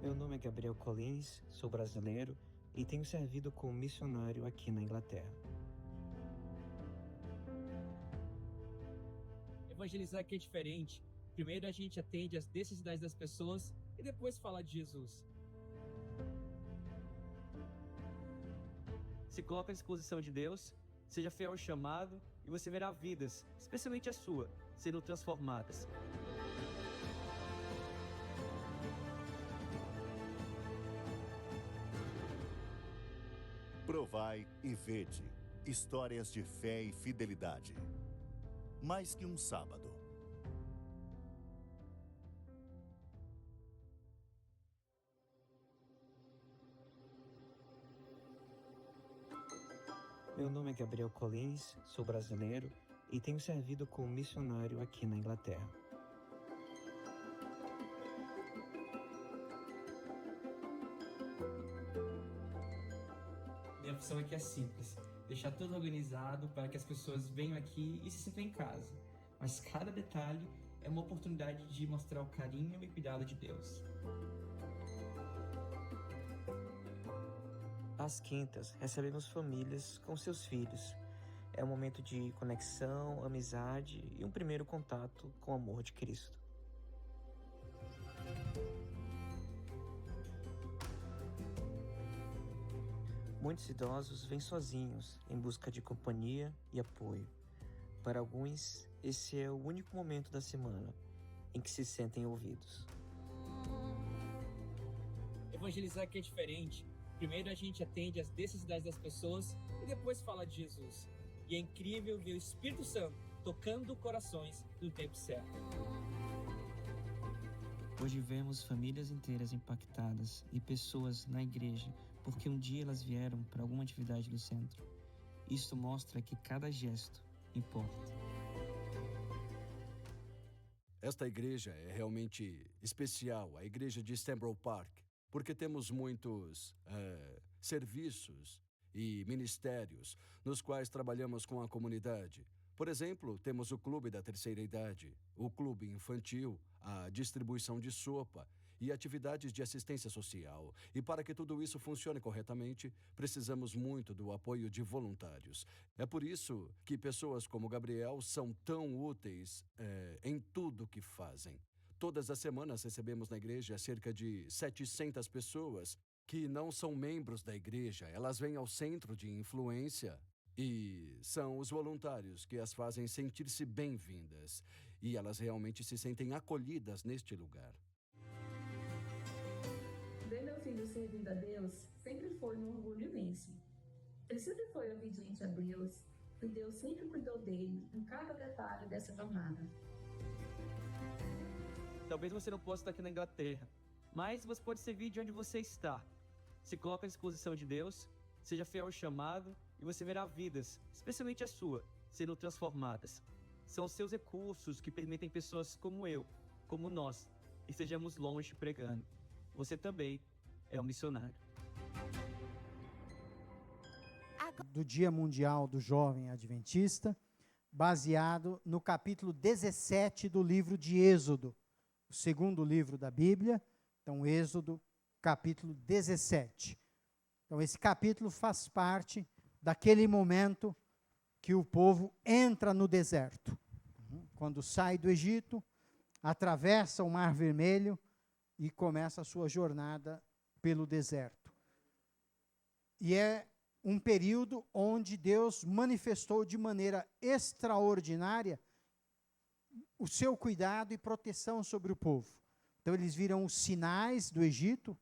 Meu nome é Gabriel Collins, sou brasileiro e tenho servido como missionário aqui na Inglaterra. Evangelizar aqui é diferente. Primeiro a gente atende às necessidades das pessoas e depois fala de Jesus. Se coloca à disposição de Deus, seja fiel ao chamado e você verá vidas, especialmente a sua, sendo transformadas. Provai e vede. Histórias de fé e fidelidade. Mais que um sábado. Meu nome é Gabriel Collins, sou brasileiro e tenho servido como missionário aqui na Inglaterra. Minha opção aqui é simples, deixar tudo organizado para que as pessoas venham aqui e se sintam em casa. Mas cada detalhe é uma oportunidade de mostrar o carinho e cuidado de Deus. Às quintas, recebemos famílias com seus filhos. É um momento de conexão, amizade e um primeiro contato com o amor de Cristo. Muitos idosos vêm sozinhos em busca de companhia e apoio. Para alguns, esse é o único momento da semana em que se sentem ouvidos. Evangelizar aqui é diferente. Primeiro a gente atende às necessidades das pessoas e depois fala de Jesus. E é incrível ver o Espírito Santo tocando corações no tempo certo. Hoje vemos famílias inteiras impactadas e pessoas na igreja porque um dia elas vieram para alguma atividade do centro. Isso mostra que cada gesto importa. Esta igreja é realmente especial, a igreja de Stanborough Park, porque temos muitos serviços e ministérios nos quais trabalhamos com a comunidade. Por exemplo, temos o Clube da Terceira Idade, o Clube Infantil, a distribuição de sopa e atividades de assistência social. E para que tudo isso funcione corretamente, precisamos muito do apoio de voluntários. É por isso que pessoas como Gabriel são tão úteis em tudo que fazem. Todas as semanas recebemos na igreja cerca de 700 pessoas que não são membros da igreja. Elas vêm ao centro de influência e são os voluntários que as fazem sentir-se bem-vindas. E elas realmente se sentem acolhidas neste lugar. Ver meu filho servindo a Deus sempre foi um orgulho imenso. Ele sempre foi obediente a Deus e Deus sempre cuidou dele em cada detalhe dessa jornada. Talvez você não possa estar aqui na Inglaterra, mas você pode servir de onde você está. Se coloca à disposição de Deus, seja fiel ao chamado e você verá vidas, especialmente a sua, sendo transformadas. São os seus recursos que permitem pessoas como eu, como nós, estejamos longe pregando. Você também é um missionário. Do Dia Mundial do Jovem Adventista, baseado no capítulo 17 do livro de Êxodo, o segundo livro da Bíblia. Então, Êxodo, capítulo 17. Então, esse capítulo faz parte daquele momento que o povo entra no deserto. Quando sai do Egito, atravessa o Mar Vermelho e começa a sua jornada pelo deserto. E é um período onde Deus manifestou de maneira extraordinária o seu cuidado e proteção sobre o povo. Então, eles viram os sinais do Egito,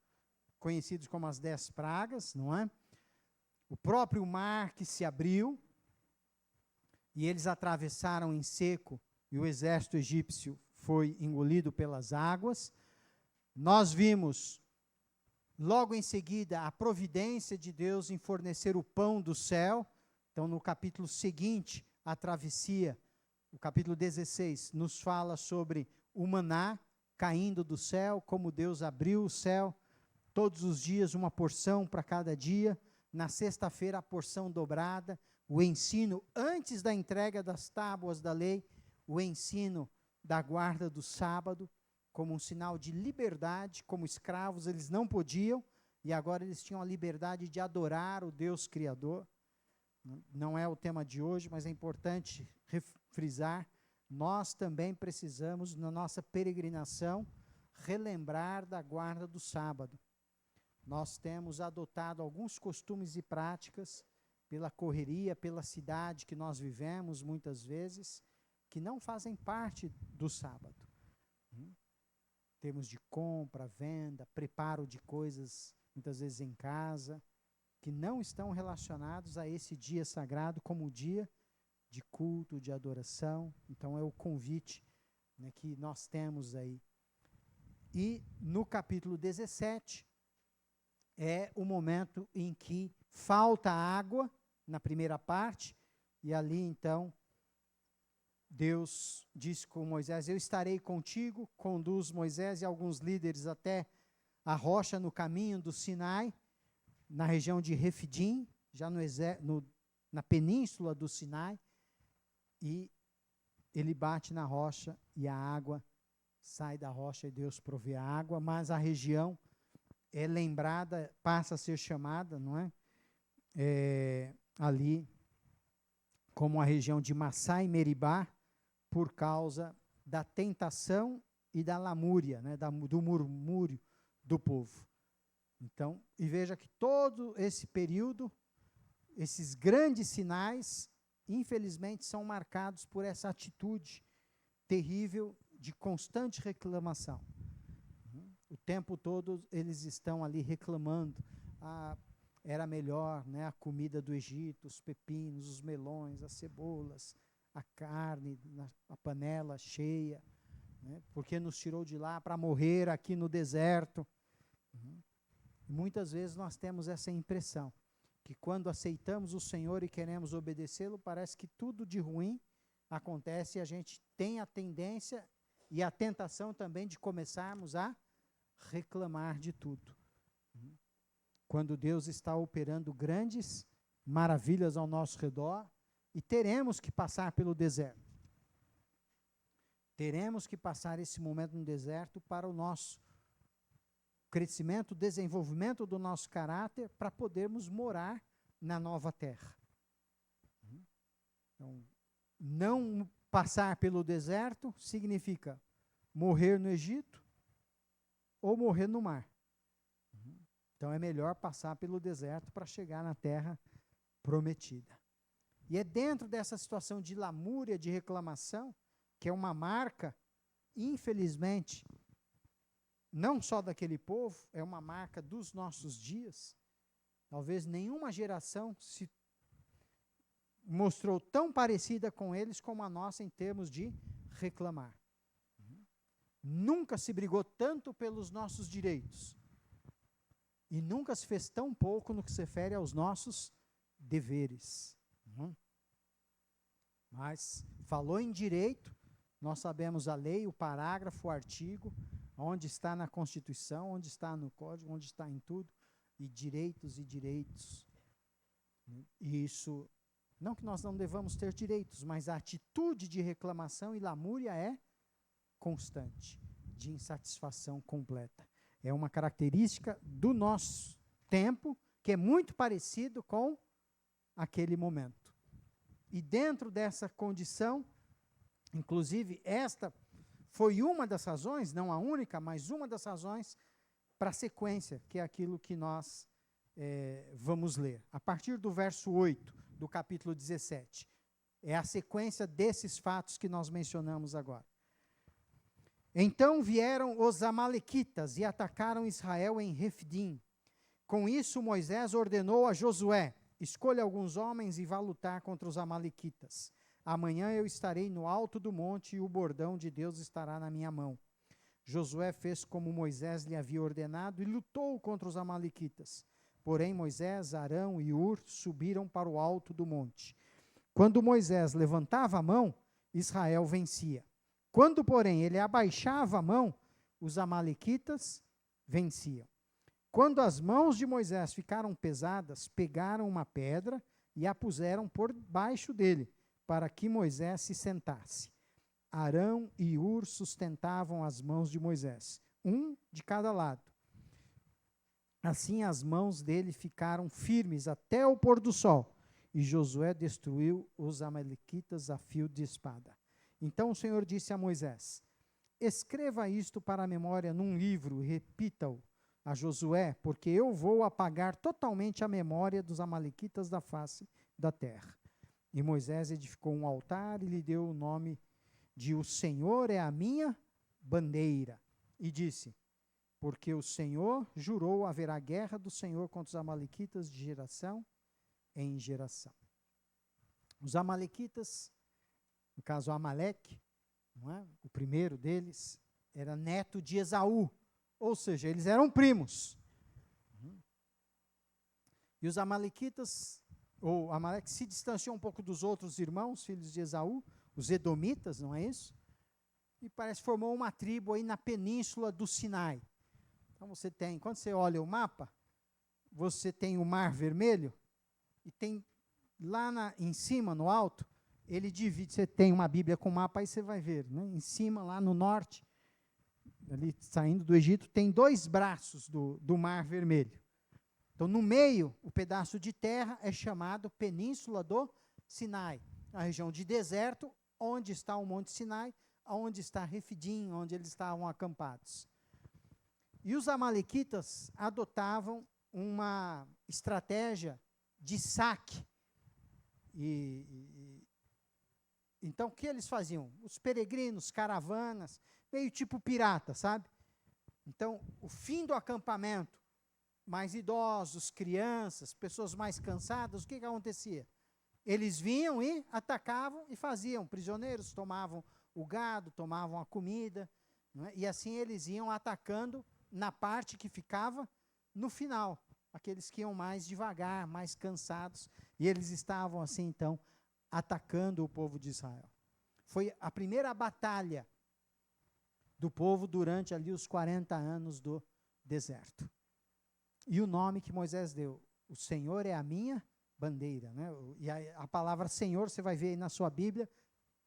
conhecidos como as 10 pragas, não é? O próprio mar que se abriu, e eles atravessaram em seco, e o exército egípcio foi engolido pelas águas. Nós vimos, logo em seguida, a providência de Deus em fornecer o pão do céu. Então, no capítulo seguinte, a travessia, o capítulo 16, nos fala sobre o maná caindo do céu, como Deus abriu o céu, todos os dias uma porção para cada dia. Na sexta-feira, a porção dobrada, o ensino, antes da entrega das tábuas da lei, o ensino da guarda do sábado. como um sinal de liberdade, como escravos eles não podiam, e agora eles tinham a liberdade de adorar o Deus Criador. Não é o tema de hoje, mas é importante frisar, nós também precisamos, na nossa peregrinação, relembrar da guarda do sábado. Nós temos adotado alguns costumes e práticas pela correria, pela cidade que nós vivemos, muitas vezes, que não fazem parte do sábado. Termos de compra, venda, preparo de coisas, muitas vezes em casa, que não estão relacionados a esse dia sagrado como o dia de culto, de adoração. Então, é o convite, né, que nós temos aí. E no capítulo 17, é o momento em que falta água, na primeira parte, e ali, então, Deus disse com Moisés, eu estarei contigo, conduz Moisés e alguns líderes até a rocha no caminho do Sinai, na região de Refidim, já na península do Sinai, e ele bate na rocha e a água sai da rocha e Deus provê a água, mas a região é lembrada, passa a ser chamada, não é? Ali como a região de Massá e Meribá, por causa da tentação e da lamúria, né, do murmúrio do povo. Então, e veja que todo esse período, esses grandes sinais, infelizmente, são marcados por essa atitude terrível de constante reclamação. O tempo todo eles estão ali reclamando. Era melhor, né, a comida do Egito, os pepinos, os melões, as cebolas, a carne, a panela cheia, né, porque nos tirou de lá para morrer aqui no deserto. Muitas vezes nós temos essa impressão, que quando aceitamos o Senhor e queremos obedecê-lo, parece que tudo de ruim acontece e a gente tem a tendência e a tentação também de começarmos a reclamar de tudo. Quando Deus está operando grandes maravilhas ao nosso redor, e teremos que passar pelo deserto. Teremos que passar esse momento no deserto para o nosso crescimento, desenvolvimento do nosso caráter, para podermos morar na nova terra. Então, não passar pelo deserto significa morrer no Egito ou morrer no mar. Então, é melhor passar pelo deserto para chegar na terra prometida. E é dentro dessa situação de lamúria, de reclamação, que é uma marca, infelizmente, não só daquele povo, é uma marca dos nossos dias. Talvez nenhuma geração se mostrou tão parecida com eles como a nossa em termos de reclamar. Nunca se brigou tanto pelos nossos direitos. E nunca se fez tão pouco no que se refere aos nossos deveres. Mas falou em direito, nós sabemos a lei, o parágrafo, o artigo, onde está na Constituição, onde está no Código, onde está em tudo, e direitos e direitos. E isso, não que nós não devamos ter direitos, mas a atitude de reclamação e lamúria é constante, de insatisfação completa. É uma característica do nosso tempo, que é muito parecido com aquele momento. E dentro dessa condição, inclusive, esta foi uma das razões, não a única, mas uma das razões para a sequência, que é aquilo que nós vamos ler. A partir do verso 8 do capítulo 17. É a sequência desses fatos que nós mencionamos agora. Então vieram os amalequitas e atacaram Israel em Refidim. Com isso, Moisés ordenou a Josué: escolha alguns homens e vá lutar contra os amalequitas. Amanhã eu estarei no alto do monte e o bordão de Deus estará na minha mão. Josué fez como Moisés lhe havia ordenado e lutou contra os amalequitas. Porém, Moisés, Arão e Hur subiram para o alto do monte. Quando Moisés levantava a mão, Israel vencia. Quando, porém, ele abaixava a mão, os amalequitas venciam. Quando as mãos de Moisés ficaram pesadas, pegaram uma pedra e a puseram por baixo dele, para que Moisés se sentasse. Arão e Hur sustentavam as mãos de Moisés, um de cada lado. Assim as mãos dele ficaram firmes até o pôr do sol, e Josué destruiu os amalequitas a fio de espada. Então o Senhor disse a Moisés: escreva isto para a memória num livro e repita-o a Josué, porque eu vou apagar totalmente a memória dos amalequitas da face da terra. E Moisés edificou um altar e lhe deu o nome de O Senhor é a minha bandeira. E disse: porque o Senhor jurou, haverá guerra do Senhor contra os amalequitas de geração em geração. Os amalequitas, no caso Amaleque, não é? O primeiro deles era neto de Esaú, ou seja, eles eram primos. E os amalequitas, ou Amaleque se distanciou um pouco dos outros irmãos, filhos de Esaú, os edomitas, não é isso? E parece que formou uma tribo aí na península do Sinai. Então você tem, quando você olha o mapa, você tem o Mar Vermelho, e tem lá em cima, no alto, ele divide, você tem uma Bíblia com mapa, aí você vai ver, né? Em cima, lá no norte, ali saindo do Egito, tem 2 braços do Mar Vermelho. Então, no meio, o pedaço de terra é chamado Península do Sinai, a região de deserto, onde está o Monte Sinai, onde está Refidim, onde eles estavam acampados. E os amalequitas adotavam uma estratégia de saque. Então, o que eles faziam? Os peregrinos, caravanas, meio tipo pirata, sabe? Então, o fim do acampamento, mais idosos, crianças, pessoas mais cansadas, o que acontecia? Eles vinham e atacavam e faziam. Prisioneiros tomavam o gado, tomavam a comida, não é? E assim eles iam atacando na parte que ficava no final. Aqueles que iam mais devagar, mais cansados, e eles estavam assim, então, atacando o povo de Israel. Foi a primeira batalha do povo durante ali os 40 anos do deserto. E o nome que Moisés deu, o Senhor é a minha bandeira, né? E a palavra Senhor, você vai ver aí na sua Bíblia,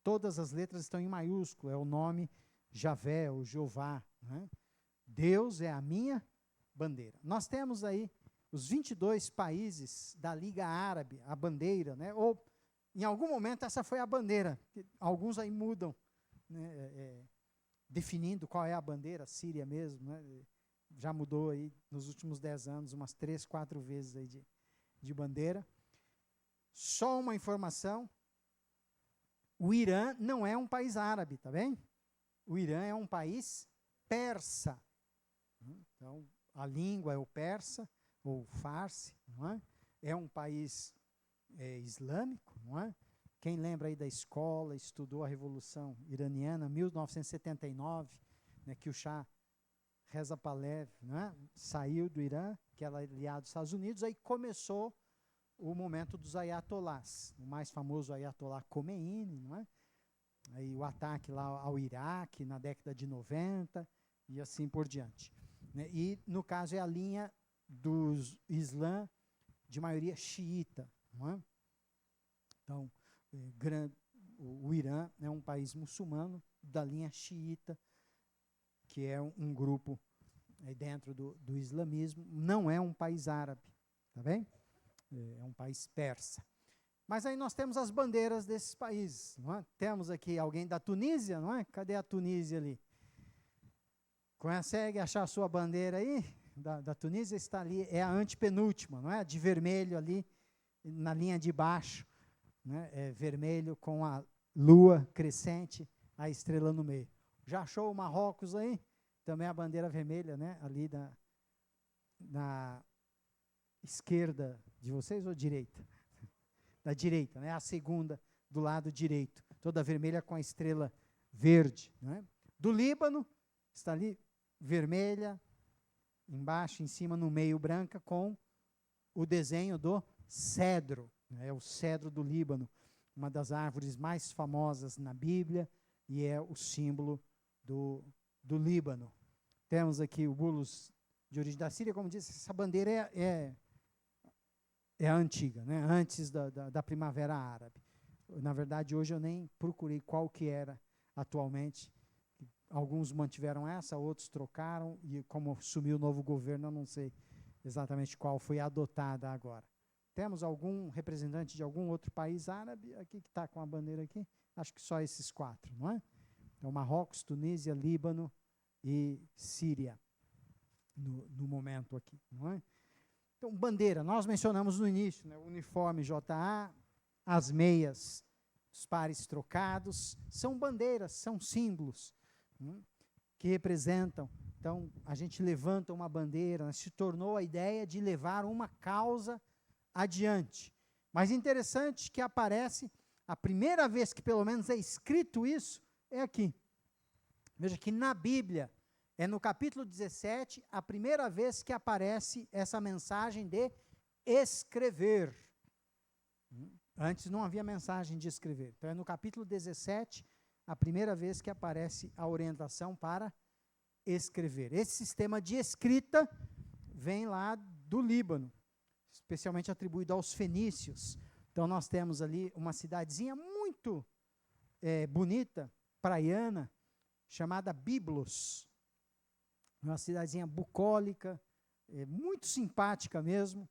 todas as letras estão em maiúsculo, é o nome Javé, ou Jeová, né? Deus é a minha bandeira. Nós temos aí os 22 países da Liga Árabe, a bandeira, né? Ou, em algum momento, essa foi a bandeira. Alguns aí mudam, né? Definindo qual é a bandeira, Síria mesmo, né? Já mudou aí nos últimos 10 anos, umas 3, 4 vezes aí de bandeira. Só uma informação, o Irã não é um país árabe, tá bem? O Irã é um país persa. Então, a língua é o persa, ou farsi, não é? É um país islâmico, não é? Quem lembra aí da escola, estudou a Revolução Iraniana, 1979, né, que o Shah Reza Pahlavi, né, saiu do Irã, que era aliado dos Estados Unidos, aí começou o momento dos ayatolás, o mais famoso ayatollah Khomeini, não é? Aí o ataque lá ao Iraque na década de 90 e assim por diante, né? E no caso é a linha dos Islã de maioria xiita, não é? Então, o Irã é um país muçulmano da linha xiita, que é um grupo dentro do islamismo, não é um país árabe, tá bem? É um país persa. Mas aí nós temos as bandeiras desses países, não é? Temos aqui alguém da Tunísia, não é? Cadê a Tunísia ali? Consegue achar a sua bandeira aí? Da Tunísia está ali, é a antepenúltima, não é? De vermelho ali, na linha de baixo, né? É vermelho com a lua crescente, a estrela no meio. Já achou o Marrocos aí? Também a bandeira vermelha, né? Ali na esquerda de vocês ou direita? Da direita, né? A segunda do lado direito, toda vermelha com a estrela verde, né? Do Líbano, está ali vermelha, embaixo, em cima, no meio branca, com o desenho do cedro, né? É o cedro do Líbano, uma das árvores mais famosas na Bíblia, e é o símbolo do Líbano. Temos aqui o bulos de origem da Síria, como disse, essa bandeira é a antiga, né? Antes da Primavera Árabe. Na verdade, hoje eu nem procurei qual que era atualmente. Alguns mantiveram essa, outros trocaram, e como sumiu o novo governo, eu não sei exatamente qual foi adotada agora. Temos algum representante de algum outro país árabe aqui que está com a bandeira aqui? Acho que só esses 4, não é? Então, Marrocos, Tunísia, Líbano e Síria, no momento aqui, não é? Então, bandeira, nós mencionamos no início, né, o uniforme JA, as meias, os pares trocados, são bandeiras, são símbolos, que representam. Então, a gente levanta uma bandeira, né, se tornou a ideia de levar uma causa adiante. Mas interessante que aparece, a primeira vez que pelo menos é escrito isso, é aqui. Veja que na Bíblia, é no capítulo 17, a primeira vez que aparece essa mensagem de escrever. Antes não havia mensagem de escrever. Então, é no capítulo 17, a primeira vez que aparece a orientação para escrever. Esse sistema de escrita vem lá do Líbano, especialmente atribuído aos fenícios. Então, nós temos ali uma cidadezinha muito bonita, praiana, chamada Biblos. Uma cidadezinha bucólica, muito simpática mesmo,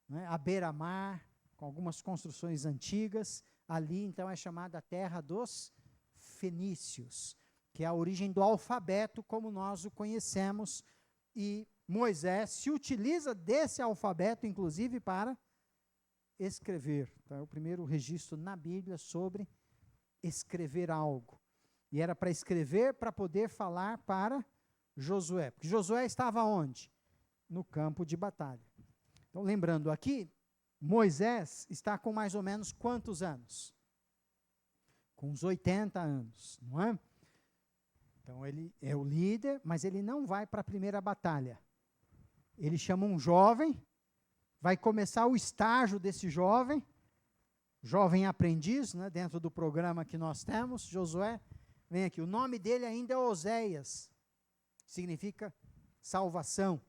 né, à beira-mar, com algumas construções antigas. Ali, então, é chamada a terra dos fenícios, que é a origem do alfabeto como nós o conhecemos, e Moisés se utiliza desse alfabeto, inclusive, para escrever. Então, é o primeiro registro na Bíblia sobre escrever algo. E era para escrever, para poder falar para Josué. Porque Josué estava onde? No campo de batalha. Então, lembrando aqui, Moisés está com mais ou menos quantos anos? Com uns 80 anos, não é? Então, ele é o líder, mas ele não vai para a primeira batalha. Ele chama um jovem, vai começar o estágio desse jovem aprendiz, né, dentro do programa que nós temos. Josué, vem aqui, o nome dele ainda é Oséias, significa salvação.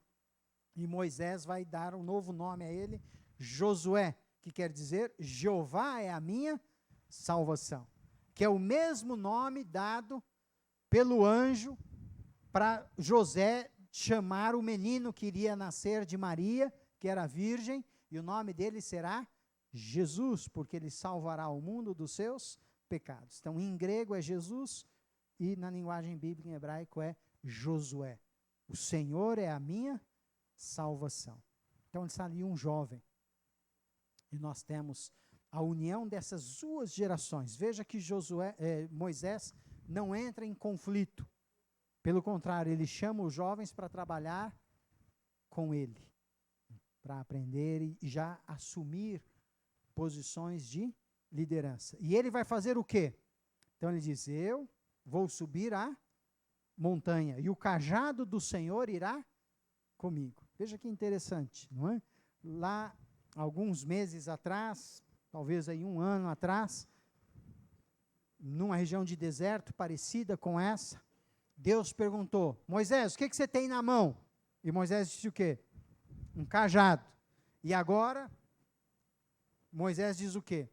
E Moisés vai dar um novo nome a ele, Josué, que quer dizer Jeová é a minha salvação, que é o mesmo nome dado pelo anjo para José chamar o menino que iria nascer de Maria, que era virgem, e o nome dele será Jesus, porque ele salvará o mundo dos seus pecados. Então, em grego é Jesus, e na linguagem bíblica em hebraico é Josué. O Senhor é a minha salvação. Então, está ali um jovem. E nós temos a união dessas duas gerações. Veja que Moisés não entra em conflito. Pelo contrário, ele chama os jovens para trabalhar com ele, para aprender e já assumir posições de liderança. E ele vai fazer o quê? Então ele diz, eu vou subir a montanha e o cajado do Senhor irá comigo. Veja que interessante, não é? Lá, alguns meses atrás, talvez aí um ano atrás, numa região de deserto parecida com essa, Deus perguntou, Moisés, o que você tem na mão? E Moisés disse o quê? Um cajado. E agora, Moisés diz o quê?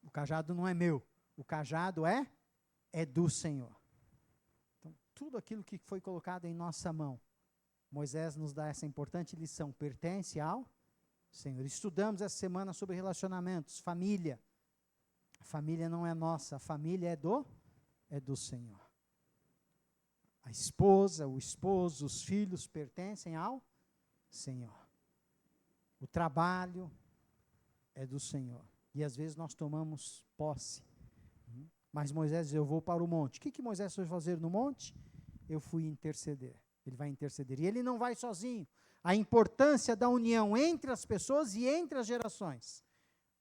O cajado não é meu, o cajado é do Senhor. Então, tudo aquilo que foi colocado em nossa mão, Moisés nos dá essa importante lição, pertence ao Senhor. Estudamos essa semana sobre relacionamentos, família. A família não é nossa, a família é do Senhor. A esposa, o esposo, os filhos pertencem ao Senhor. O trabalho é do Senhor. E às vezes nós tomamos posse. Mas Moisés diz, eu vou para o monte. O que Moisés foi fazer no monte? Eu fui interceder. Ele vai interceder. E ele não vai sozinho. A importância da união entre as pessoas e entre as gerações.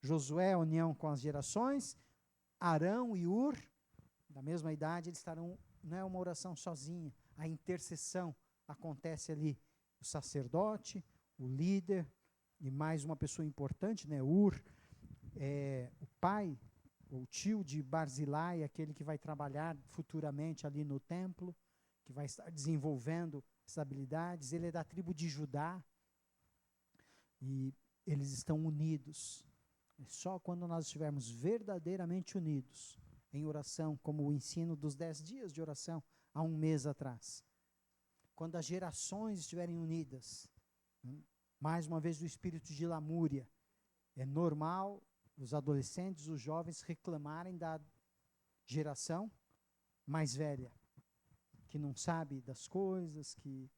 Josué, a união com as gerações. Arão e Ur, da mesma idade, eles estarão, não é uma oração sozinha. A intercessão acontece ali. O sacerdote, o líder, e mais uma pessoa importante, né, Ur, o pai, o tio de Barzilai, aquele que vai trabalhar futuramente ali no templo, que vai estar desenvolvendo essas habilidades. Ele é da tribo de Judá, e eles estão unidos. Só quando nós estivermos verdadeiramente unidos, em oração, como o ensino dos 10 dias de oração há um mês atrás. Quando as gerações estiverem unidas, mais uma vez o espírito de lamúria, é normal os adolescentes, os jovens reclamarem da geração mais velha, que não sabe das coisas, que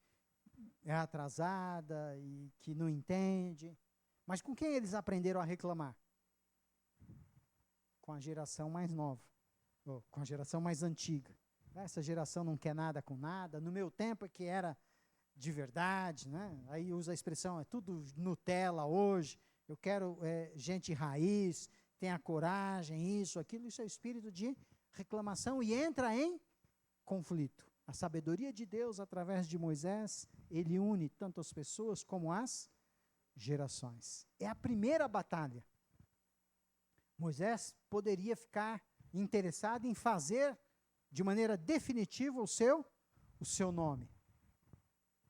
é atrasada e que não entende. Mas com quem eles aprenderam a reclamar? Com a geração mais nova, ou com a geração mais antiga. Essa geração não quer nada com nada. No meu tempo é que era de verdade, né? Aí usa a expressão, é tudo Nutella hoje. Eu quero gente raiz, tenha coragem, isso, aquilo. Isso é o espírito de reclamação e entra em conflito. A sabedoria de Deus, através de Moisés, ele une tanto as pessoas como as gerações. É a primeira batalha. Moisés poderia ficar interessado em fazer de maneira definitiva o seu nome.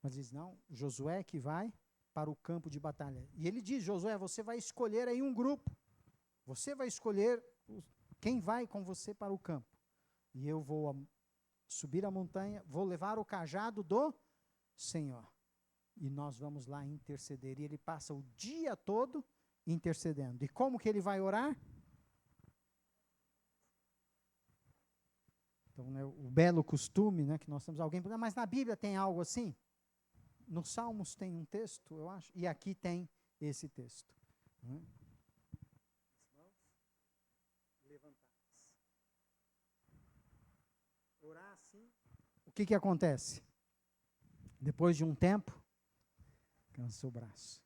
Mas diz, não, Josué que vai para o campo de batalha. E ele diz, Josué, você vai escolher aí um grupo. Você vai escolher quem vai com você para o campo. E eu vou subir a montanha, vou levar o cajado do Senhor. E nós vamos lá interceder. E ele passa o dia todo intercedendo. E como que ele vai orar? Então, né, o belo costume, né, que nós temos alguém, mas na Bíblia tem algo assim? Nos Salmos tem um texto, eu acho, e aqui tem esse texto. Né? Mãos levantadas. Orar assim. O que acontece? Depois de um tempo, cansa o braço.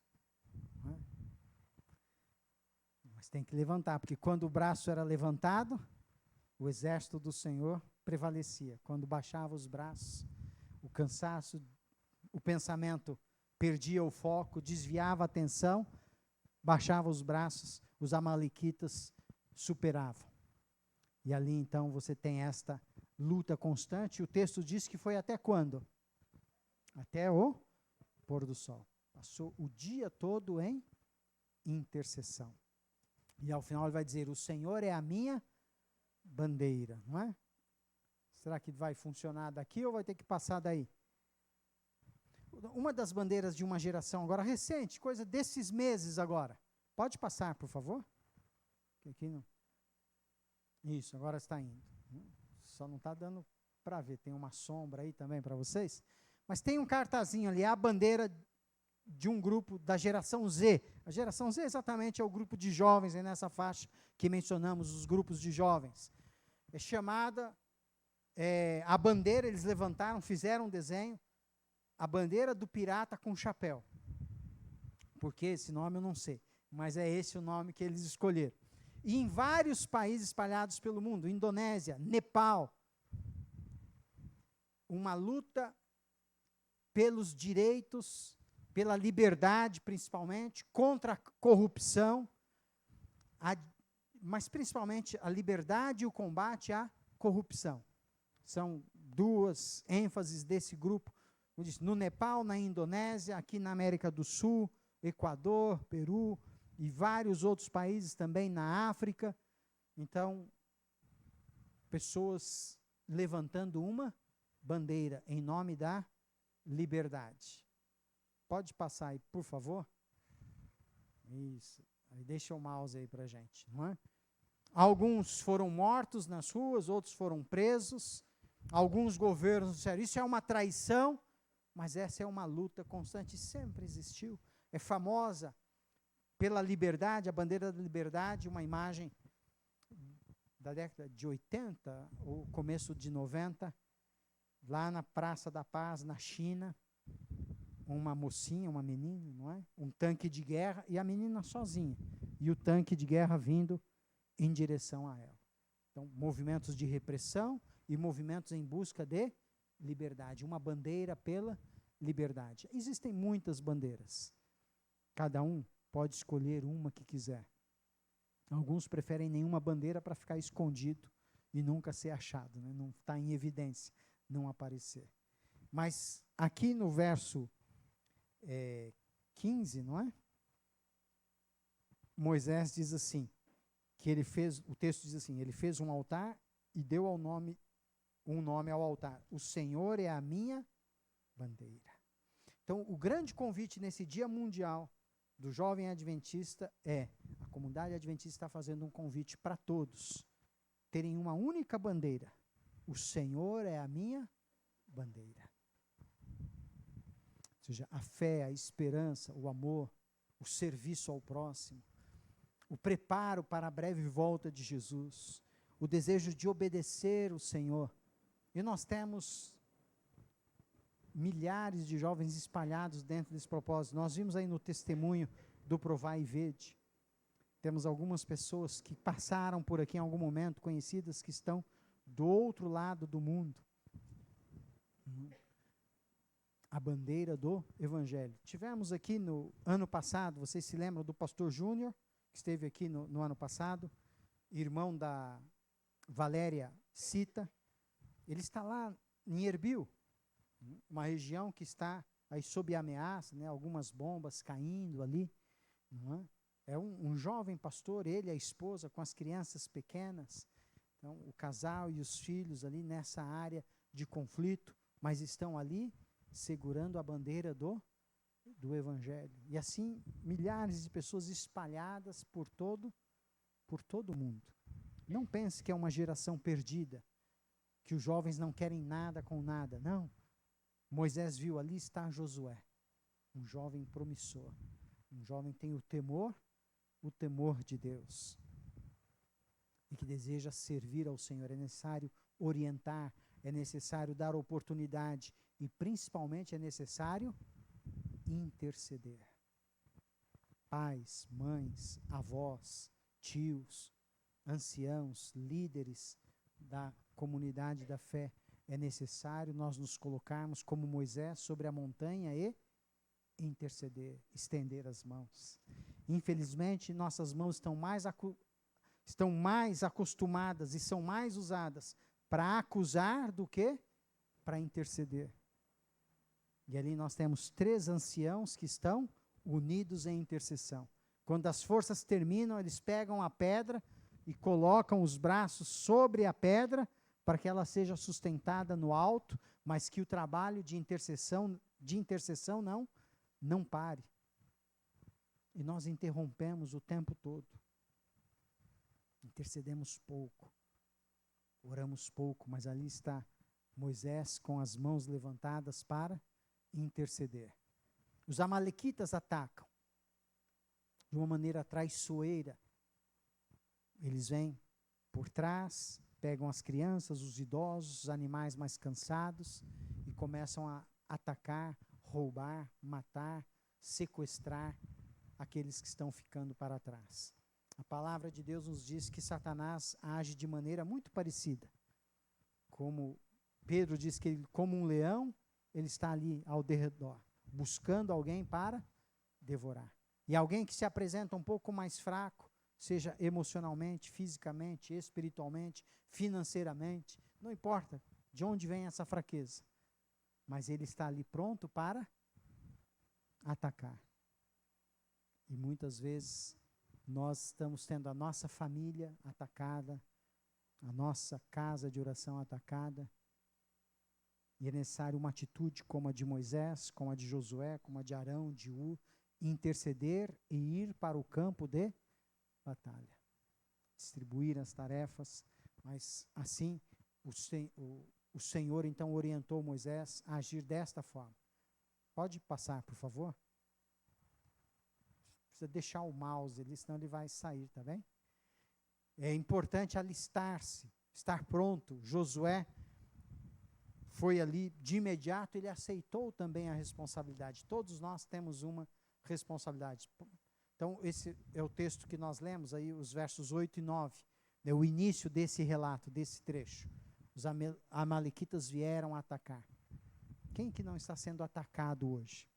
Né? Mas tem que levantar, porque quando o braço era levantado, o exército do Senhor prevalecia. Quando baixava os braços, o cansaço, o pensamento perdia o foco, desviava a atenção, baixava os braços, os amalequitas superavam. E ali então você tem esta luta constante. O texto diz que foi até quando? Até o pôr do sol. Passou o dia todo em intercessão. E ao final ele vai dizer, o Senhor é a minha bandeira, não é? Será que vai funcionar daqui ou vai ter que passar daí? Uma das bandeiras de uma geração agora recente, coisa desses meses agora. Pode passar, por favor? Aqui não. Isso, agora está indo. Só não está dando para ver. Tem uma sombra aí também para vocês. Mas tem um cartazinho ali, é a bandeira de um grupo da geração Z. A geração Z exatamente é o grupo de jovens, é nessa faixa que mencionamos, os grupos de jovens. É chamada, a bandeira, eles levantaram, fizeram um desenho, a bandeira do pirata com chapéu. Por que esse nome eu não sei, mas é esse o nome que eles escolheram. E em vários países espalhados pelo mundo, Indonésia, Nepal, uma luta pelos direitos, pela liberdade principalmente, contra a corrupção, mas principalmente a liberdade e o combate à corrupção. São duas ênfases desse grupo, no Nepal, na Indonésia, aqui na América do Sul, Equador, Peru e vários outros países também na África. Então, pessoas levantando uma bandeira em nome da liberdade. Pode passar aí, por favor? Isso. Aí deixa o mouse aí para a gente, não é? Alguns foram mortos nas ruas, outros foram presos. Alguns governos disseram, isso é uma traição, mas essa é uma luta constante, sempre existiu. É famosa pela liberdade, a bandeira da liberdade, uma imagem da década de 80, ou começo de 90, lá na Praça da Paz, na China, uma mocinha, uma menina, não é? Um tanque de guerra e a menina sozinha. E o tanque de guerra vindo em direção a ela. Então, movimentos de repressão e movimentos em busca de liberdade. Uma bandeira pela liberdade. Existem muitas bandeiras. Cada um pode escolher uma que quiser. Alguns preferem nenhuma bandeira para ficar escondido e nunca ser achado, né? Não estar em evidência, não aparecer. Mas aqui no verso 15, não é? Moisés diz assim, que ele fez, o texto diz assim, ele fez um altar e deu um nome ao altar. O Senhor é a minha bandeira. Então, o grande convite nesse Dia Mundial do Jovem Adventista a comunidade adventista está fazendo um convite para todos terem uma única bandeira. O Senhor é a minha bandeira. Ou seja, a fé, a esperança, o amor, o serviço ao próximo, o preparo para a breve volta de Jesus, o desejo de obedecer o Senhor. E nós temos milhares de jovens espalhados dentro desse propósito. Nós vimos aí no testemunho do Provai e Vede. Temos algumas pessoas que passaram por aqui em algum momento, conhecidas, que estão do outro lado do mundo. A bandeira do Evangelho. Tivemos aqui no ano passado, vocês se lembram do pastor Júnior, que esteve aqui no ano passado, irmão da Valéria Cita. Ele está lá em Erbil, uma região que está aí sob ameaça, né, algumas bombas caindo ali. Não é? É um jovem pastor, ele e a esposa, com as crianças pequenas. Então, o casal e os filhos ali nessa área de conflito, mas estão ali segurando a bandeira do Evangelho. E assim, milhares de pessoas espalhadas por todo o mundo. Não pense que é uma geração perdida, que os jovens não querem nada com nada. Não. Moisés viu ali está Josué, um jovem promissor, um jovem que tem o temor de Deus e que deseja servir ao Senhor. É necessário orientar, é necessário dar oportunidade e principalmente é necessário interceder. Pais, mães, avós, tios, anciãos, líderes da comunidade da fé, é necessário nós nos colocarmos como Moisés sobre a montanha e interceder, estender as mãos. Infelizmente, nossas mãos estão mais acostumadas e são mais usadas para acusar do que para interceder. E ali nós temos 3 anciãos que estão unidos em intercessão. Quando as forças terminam, eles pegam a pedra e colocam os braços sobre a pedra para que ela seja sustentada no alto, mas que o trabalho de intercessão não pare. E nós interrompemos o tempo todo. Intercedemos pouco, oramos pouco, mas ali está Moisés com as mãos levantadas para interceder. Os amalequitas atacam de uma maneira traiçoeira. Eles vêm por trás, pegam as crianças, os idosos, os animais mais cansados e começam a atacar, roubar, matar, sequestrar aqueles que estão ficando para trás. A palavra de Deus nos diz que Satanás age de maneira muito parecida. Como Pedro diz que ele, como um leão, ele está ali ao derredor, buscando alguém para devorar. E alguém que se apresenta um pouco mais fraco, seja emocionalmente, fisicamente, espiritualmente, financeiramente, não importa de onde vem essa fraqueza, mas ele está ali pronto para atacar. E muitas vezes nós estamos tendo a nossa família atacada, a nossa casa de oração atacada, e é necessário uma atitude como a de Moisés, como a de Josué, como a de Arão, de Ur, interceder e ir para o campo de batalha. Distribuir as tarefas, mas assim o Senhor então orientou Moisés a agir desta forma. Pode passar, por favor? Precisa deixar o mouse ali, senão ele vai sair, tá bem? É importante alistar-se, estar pronto. Josué foi ali de imediato, ele aceitou também a responsabilidade. Todos nós temos uma responsabilidade. Então, esse é o texto que nós lemos aí, os versos 8 e 9, é o início desse relato, desse trecho. Os amalequitas vieram atacar. Quem que não está sendo atacado hoje?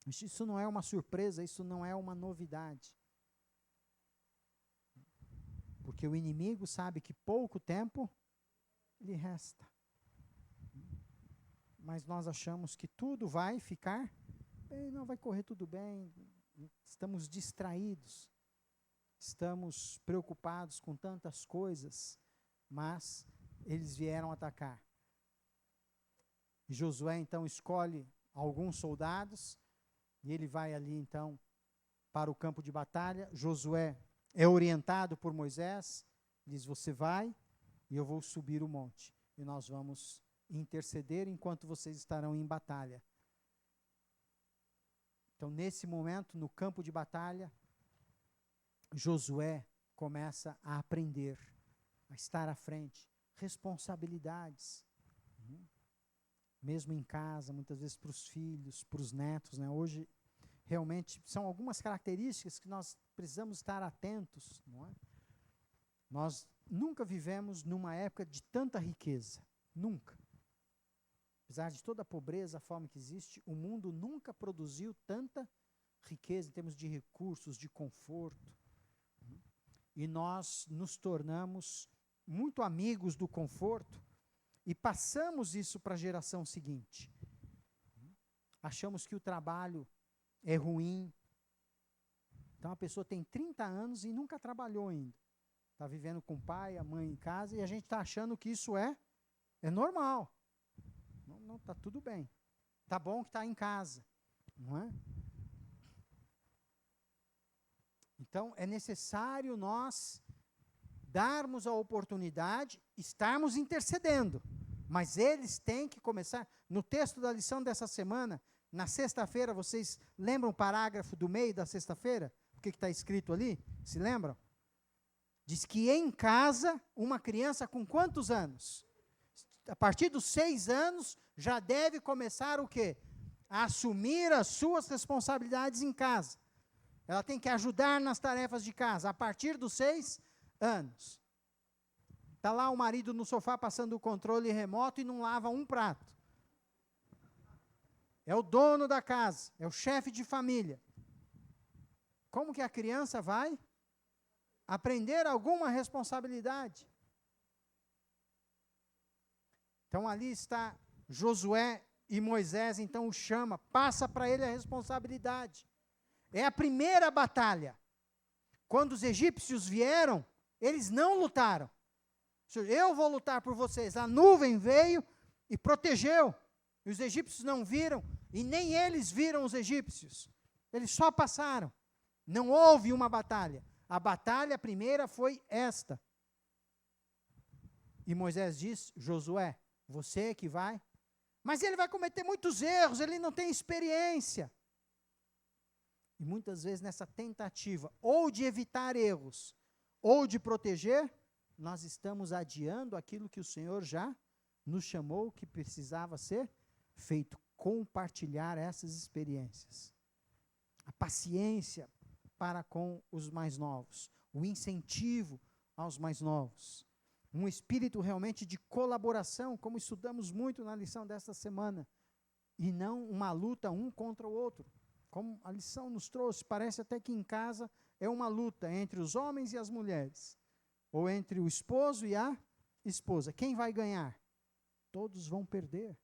Isso não é uma surpresa, isso não é uma novidade. Porque o inimigo sabe que pouco tempo lhe resta. Mas nós achamos que tudo vai ficar bem, não vai correr tudo bem. Estamos distraídos. Estamos preocupados com tantas coisas. mas eles vieram atacar. E Josué, então, escolhe alguns soldados, e ele vai ali, então, para o campo de batalha. Josué é orientado por Moisés, diz, você vai, e eu vou subir o monte, e nós vamos interceder enquanto vocês estarão em batalha. Então, nesse momento, no campo de batalha, Josué começa a aprender, a estar à frente, responsabilidades, mesmo em casa, muitas vezes para os filhos, para os netos, né? Hoje, realmente, são algumas características que nós precisamos estar atentos, não é? Nós nunca vivemos numa época de tanta riqueza, nunca. Apesar de toda a pobreza, a fome que existe, o mundo nunca produziu tanta riqueza em termos de recursos, de conforto. E nós nos tornamos muito amigos do conforto e passamos isso para a geração seguinte. Achamos que o trabalho é ruim. Então a pessoa tem 30 anos e nunca trabalhou ainda. Está vivendo com o pai, a mãe em casa, e a gente está achando que isso é normal. Não, está tudo bem. Está bom que está em casa, não é? Então, é necessário nós darmos a oportunidade, estarmos intercedendo. Mas eles têm que começar. No texto da lição dessa semana, na sexta-feira, vocês lembram o parágrafo do meio da sexta-feira? O que está escrito ali? Se lembram? Diz que em casa, uma criança com quantos anos? A partir dos 6 anos, já deve começar o quê? A assumir as suas responsabilidades em casa. Ela tem que ajudar nas tarefas de casa, a partir dos 6 anos. Está lá o marido no sofá passando o controle remoto e não lava um prato. É o dono da casa, é o chefe de família. Como que a criança vai aprender alguma responsabilidade? Então ali está Josué e Moisés, então o chama, passa para ele a responsabilidade. É a primeira batalha. Quando os egípcios vieram, eles não lutaram. Eu vou lutar por vocês. A nuvem veio e protegeu. E os egípcios não viram, e nem eles viram os egípcios. Eles só passaram. Não houve uma batalha. A batalha primeira foi esta. E Moisés diz, Josué, você que vai. Mas ele vai cometer muitos erros, ele não tem experiência. E muitas vezes nessa tentativa, ou de evitar erros, ou de proteger, nós estamos adiando aquilo que o Senhor já nos chamou, que precisava ser feito, compartilhar essas experiências. A paciência para com os mais novos, o incentivo aos mais novos, um espírito realmente de colaboração, como estudamos muito na lição desta semana, e não uma luta um contra o outro. Como a lição nos trouxe, parece até que em casa é uma luta entre os homens e as mulheres, ou entre o esposo e a esposa. Quem vai ganhar? Todos vão perder.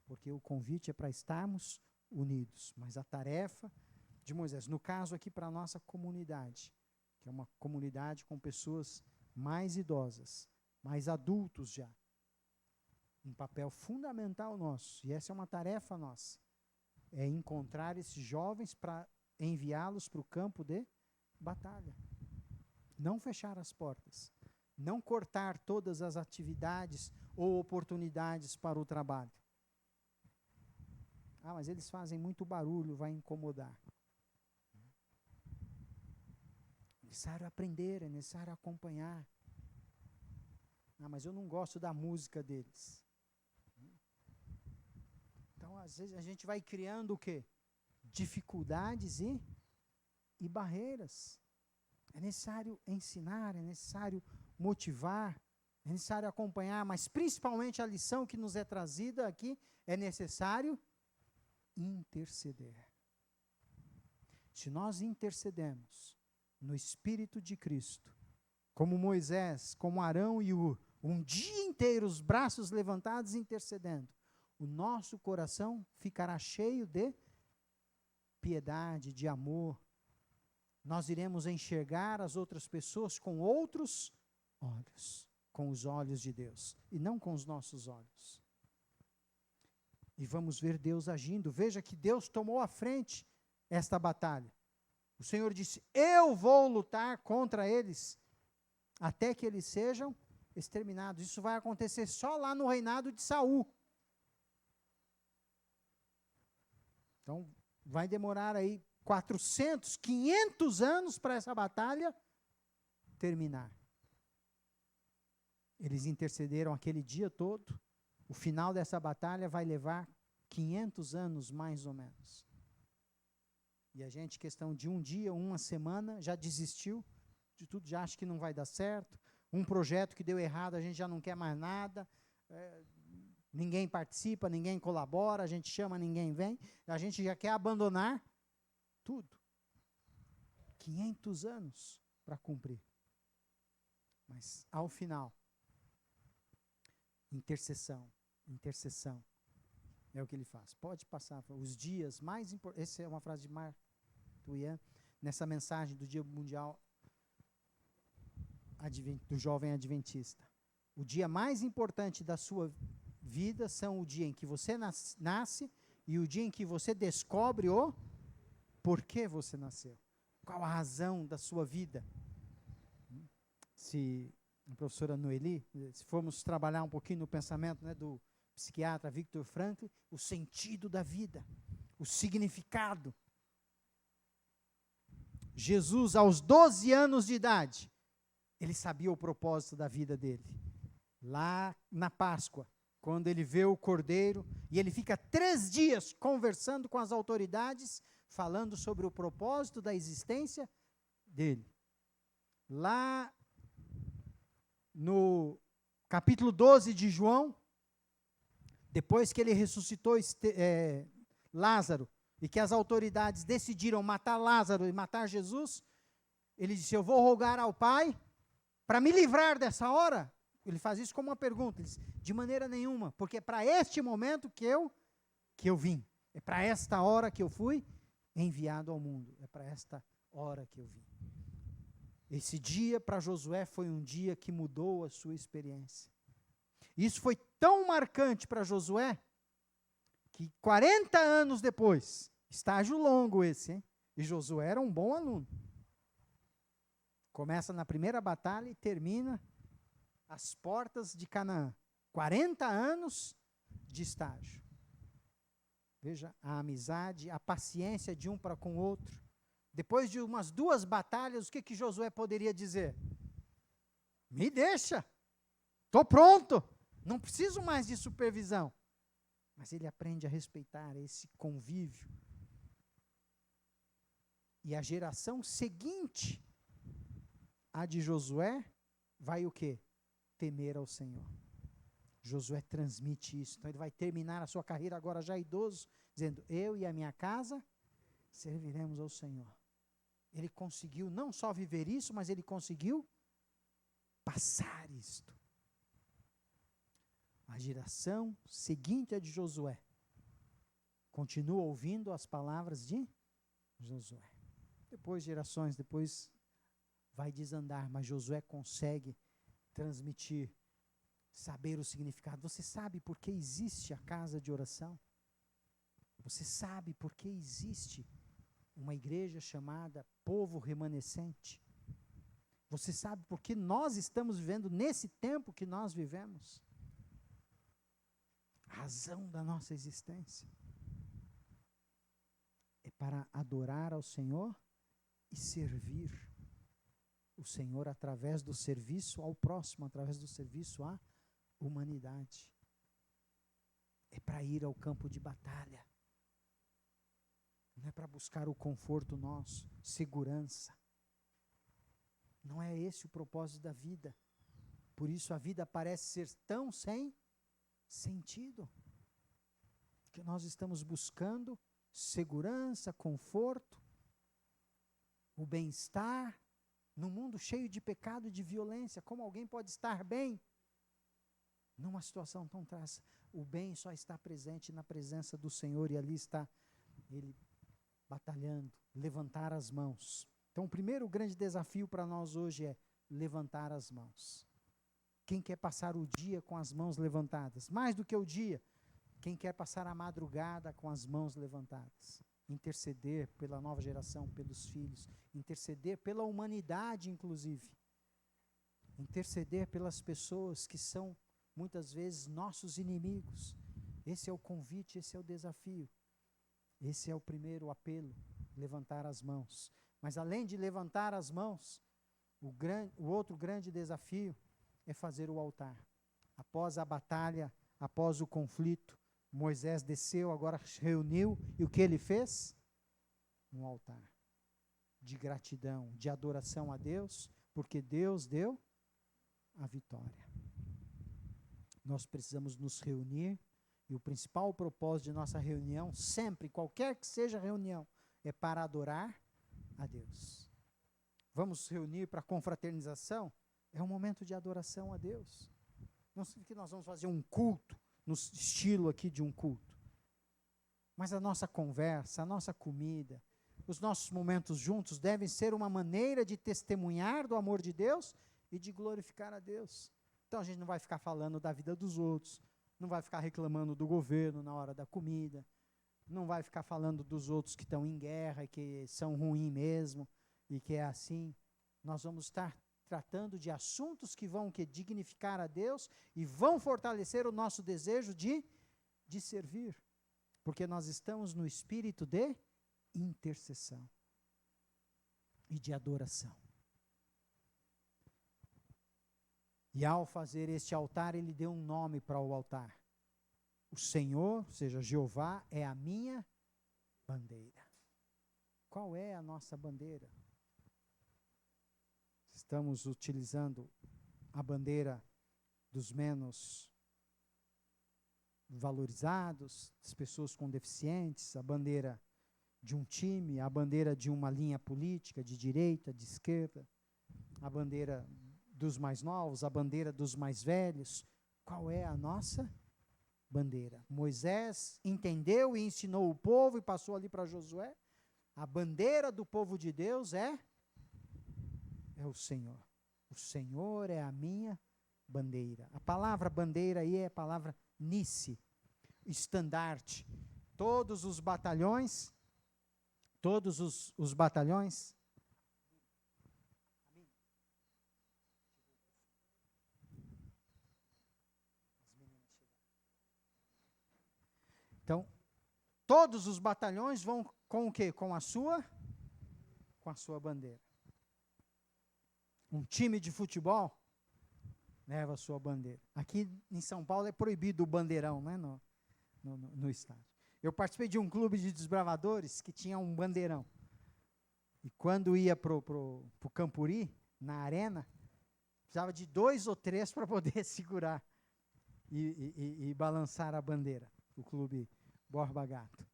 Porque o convite é para estarmos unidos. Mas a tarefa de Moisés, no caso aqui para a nossa comunidade, que é uma comunidade com pessoas mais idosas, mais adultos já, um papel fundamental nosso, e essa é uma tarefa nossa, é encontrar esses jovens para enviá-los para o campo de batalha. Não fechar as portas, não cortar todas as atividades ou oportunidades para o trabalho. Ah, mas eles fazem muito barulho, vai incomodar. É necessário aprender, é necessário acompanhar. Ah, mas eu não gosto da música deles. Então, às vezes, a gente vai criando o quê? Dificuldades e barreiras. É necessário ensinar, é necessário motivar, é necessário acompanhar, mas principalmente a lição que nos é trazida aqui, é necessário interceder. Se nós intercedemos no Espírito de Cristo, como Moisés, como Arão e Ur, um dia inteiro, os braços levantados intercedendo, o nosso coração ficará cheio de piedade, de amor. Nós iremos enxergar as outras pessoas com outros olhos, com os olhos de Deus, e não com os nossos olhos. E vamos ver Deus agindo. Veja que Deus tomou à frente esta batalha. O Senhor disse: eu vou lutar contra eles, até que eles sejam exterminados. Isso vai acontecer só lá no reinado de Saul. Então, vai demorar aí 400, 500 anos para essa batalha terminar. Eles intercederam aquele dia todo. O final dessa batalha vai levar 500 anos, mais ou menos. E a gente, questão de um dia, uma semana, já desistiu de tudo, já acha que não vai dar certo. Um projeto que deu errado, a gente já não quer mais nada. Ninguém participa, ninguém colabora, a gente chama, ninguém vem. A gente já quer abandonar tudo. 500 anos para cumprir. Mas, ao final, intercessão. É o que ele faz. Pode passar os dias mais importantes. Essa é uma frase de Mark Twain, nessa mensagem do Dia Mundial do Jovem Adventista. O dia mais importante da sua vida são o dia em que você nasce e o dia em que você descobre o porquê você nasceu. Qual a razão da sua vida. Se a professora Noeli, se formos trabalhar um pouquinho no pensamento, né, do psiquiatra Viktor Frankl, o sentido da vida, o significado. Jesus, aos 12 anos de idade, ele sabia o propósito da vida dele. Lá na Páscoa, quando ele vê o cordeiro, e ele fica 3 dias conversando com as autoridades, falando sobre o propósito da existência dele. Lá no capítulo 12 de João, depois que ele ressuscitou Lázaro, e que as autoridades decidiram matar Lázaro e matar Jesus, ele disse: eu vou rogar ao Pai para me livrar dessa hora. Ele faz isso como uma pergunta. Ele diz: de maneira nenhuma, porque é para este momento que eu vim. É para esta hora que eu fui enviado ao mundo. É para esta hora que eu vim. Esse dia para Josué foi um dia que mudou a sua experiência. Isso foi tão marcante para Josué, que 40 anos depois, estágio longo esse, hein? E Josué era um bom aluno. Começa na primeira batalha e termina às portas de Canaã. 40 anos de estágio. Veja a amizade, a paciência de um para com o outro. Depois de umas 2 batalhas, o que Josué poderia dizer? Me deixa, estou pronto, não preciso mais de supervisão. Mas ele aprende a respeitar esse convívio. E a geração seguinte, a de Josué, vai o quê? Temer ao Senhor. Josué transmite isso. Então ele vai terminar a sua carreira agora já idoso, dizendo: eu e a minha casa serviremos ao Senhor. Ele conseguiu não só viver isso, mas ele conseguiu passar isto. A geração seguinte a de Josué continua ouvindo as palavras de Josué. Depois, gerações depois, vai desandar, mas Josué consegue transmitir, saber o significado. Você sabe por que existe a casa de oração? Você sabe por que existe uma igreja chamada Povo Remanescente? Você sabe por que nós estamos vivendo nesse tempo que nós vivemos? A razão da nossa existência é para adorar ao Senhor e servir o Senhor através do serviço ao próximo, através do serviço à humanidade. É para ir ao campo de batalha. Não é para buscar o conforto nosso, segurança. Não é esse o propósito da vida. Por isso a vida parece ser tão sem sentido. Que nós estamos buscando segurança, conforto, o bem-estar, num mundo cheio de pecado e de violência. Como alguém pode estar bem numa situação tão traça? O bem só está presente na presença do Senhor, e ali está Ele batalhando, levantar as mãos. Então, o primeiro grande desafio para nós hoje é levantar as mãos. Quem quer passar o dia com as mãos levantadas? Mais do que o dia, quem quer passar a madrugada com as mãos levantadas? Interceder pela nova geração, pelos filhos, interceder pela humanidade, inclusive. Interceder pelas pessoas que são, muitas vezes, nossos inimigos. Esse é o convite, esse é o desafio. Esse é o primeiro apelo, levantar as mãos. Mas além de levantar as mãos, o outro grande desafio é fazer o altar. Após a batalha, após o conflito, Moisés desceu, agora reuniu, e o que ele fez? Um altar de gratidão, de adoração a Deus, porque Deus deu a vitória. Nós precisamos nos reunir, e o principal propósito de nossa reunião, sempre, qualquer que seja a reunião, é para adorar a Deus. Vamos reunir para confraternização? É um momento de adoração a Deus. Não significa que nós vamos fazer um culto, no estilo aqui de um culto. Mas a nossa conversa, a nossa comida, os nossos momentos juntos devem ser uma maneira de testemunhar do amor de Deus e de glorificar a Deus. Então a gente não vai ficar falando da vida dos outros, não vai ficar reclamando do governo na hora da comida, não vai ficar falando dos outros que estão em guerra e que são ruins mesmo, e que é assim. Nós vamos estar tratando de assuntos que vão dignificar a Deus e vão fortalecer o nosso desejo de servir, porque nós estamos no espírito de intercessão e de adoração. E ao fazer este altar, ele deu um nome para o altar. O Senhor, ou seja, Jeová, é a minha bandeira. Qual é a nossa bandeira? Estamos utilizando a bandeira dos menos valorizados, das pessoas com deficientes, a bandeira de um time, a bandeira de uma linha política, de direita, de esquerda, a bandeira dos mais novos, a bandeira dos mais velhos. Qual é a nossa bandeira? Moisés entendeu e ensinou o povo e passou ali para Josué. A bandeira do povo de Deus é o Senhor. O Senhor é a minha bandeira. A palavra bandeira aí é a palavra nice, estandarte. Todos os batalhões, então, todos os batalhões vão com o quê? Com a sua bandeira. Um time de futebol leva a sua bandeira. Aqui em São Paulo é proibido o bandeirão, né, no estádio. Eu participei de um clube de desbravadores que tinha um bandeirão. E quando ia pro Campuri, na arena, precisava de 2 ou 3 para poder segurar e balançar a bandeira. O clube Borba Gato.